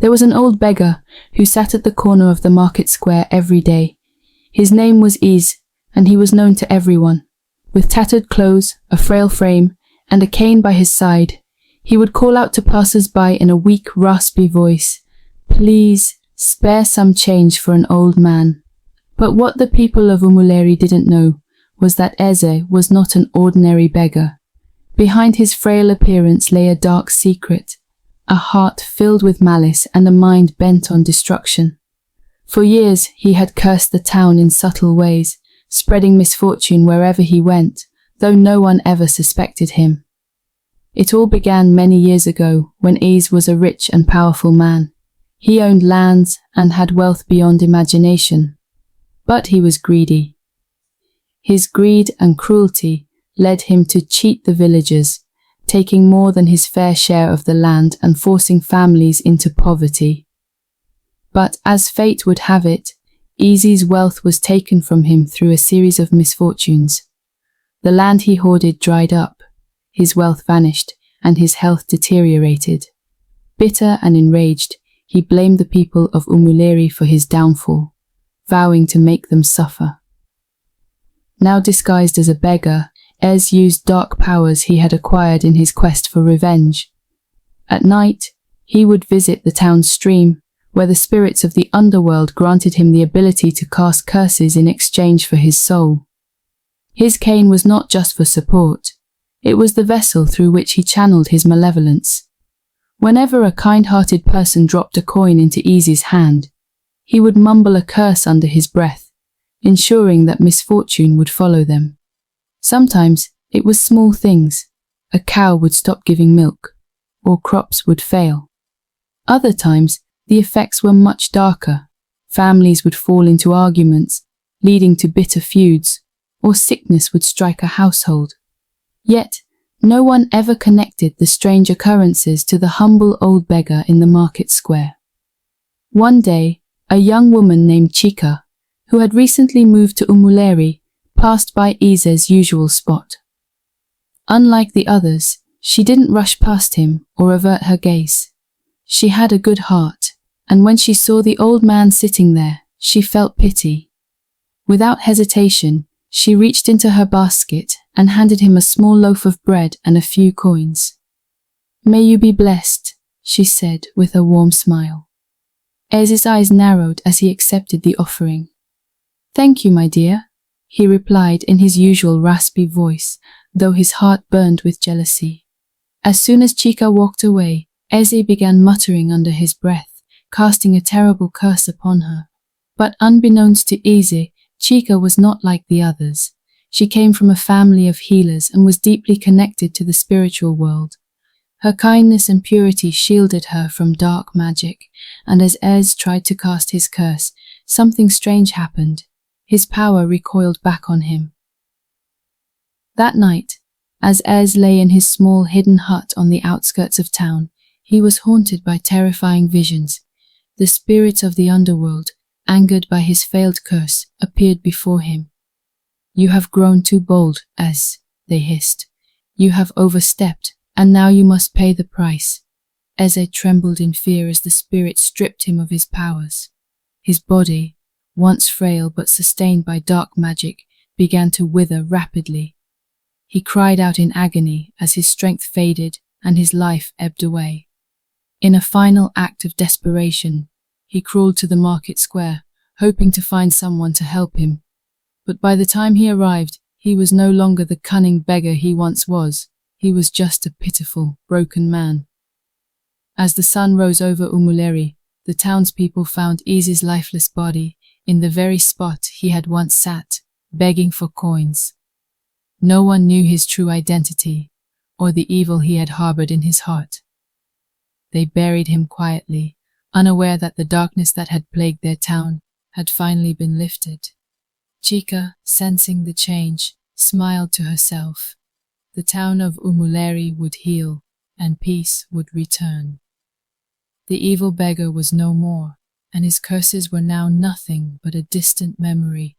There was an old beggar who sat at the corner of the market square every day. His name was Is, and he was known to everyone. With tattered clothes, a frail frame, and a cane by his side, he would call out to passers-by in a weak, raspy voice, "Please, spare some change for an old man." But what the people of Umuleri didn't know was that Eze was not an ordinary beggar. Behind his frail appearance lay a dark secret, a heart filled with malice and a mind bent on destruction. For years he had cursed the town in subtle ways, spreading misfortune wherever he went, though no one ever suspected him. It all began many years ago when Is was a rich and powerful man. He owned lands and had wealth beyond imagination. But he was greedy. His greed and cruelty led him to cheat the villagers, taking more than his fair share of the land and forcing families into poverty. But as fate would have it, Isy's wealth was taken from him through a series of misfortunes. The land he hoarded dried up, his wealth vanished, and his health deteriorated. Bitter and enraged, he blamed the people of Umuleri for his downfall, vowing to make them suffer. Now disguised as a beggar, Ez used dark powers he had acquired in his quest for revenge. At night, he would visit the town's stream, where the spirits of the underworld granted him the ability to cast curses in exchange for his soul. His cane was not just for support, it was the vessel through which he channeled his malevolence. Whenever a kind-hearted person dropped a coin into Isy's hand, he would mumble a curse under his breath, ensuring that misfortune would follow them. Sometimes it was small things. A cow would stop giving milk, or crops would fail. Other times, the effects were much darker. Families would fall into arguments, leading to bitter feuds, or sickness would strike a household. Yet, no one ever connected the strange occurrences to the humble old beggar in the market square. One day, a young woman named Chika, who had recently moved to Umuleri, passed by Ize's usual spot. Unlike the others, she didn't rush past him or avert her gaze. She had a good heart, and when she saw the old man sitting there, she felt pity. Without hesitation, she reached into her basket and handed him a small loaf of bread and a few coins. "May you be blessed," she said with a warm smile. Ez's eyes narrowed as he accepted the offering. "Thank you, my dear," he replied in his usual raspy voice, though his heart burned with jealousy. As soon as Chika walked away, Eze began muttering under his breath, casting a terrible curse upon her. But unbeknownst to Eze, Chika was not like the others. She came from a family of healers and was deeply connected to the spiritual world. Her kindness and purity shielded her from dark magic, and as Ez tried to cast his curse, something strange happened. His power recoiled back on him. That night, as Ez lay in his small hidden hut on the outskirts of town, he was haunted by terrifying visions. The spirits of the underworld, angered by his failed curse, appeared before him. "You have grown too bold, Ez," they hissed. "You have overstepped, and now you must pay the price." Eze trembled in fear as the spirits stripped him of his powers. His body, once frail but sustained by dark magic, began to wither rapidly. He cried out in agony as his strength faded and his life ebbed away. In a final act of desperation, he crawled to the market square, hoping to find someone to help him. But by the time he arrived, he was no longer the cunning beggar he once was. He was just a pitiful, broken man. As the sun rose over Umuleri, the townspeople found Izy's lifeless body in the very spot he had once sat, begging for coins. No one knew his true identity, or the evil he had harbored in his heart. They buried him quietly, unaware that the darkness that had plagued their town had finally been lifted. Chika, sensing the change, smiled to herself. The town of Umuleri would heal, and peace would return. The evil beggar was no more, and his curses were now nothing but a distant memory.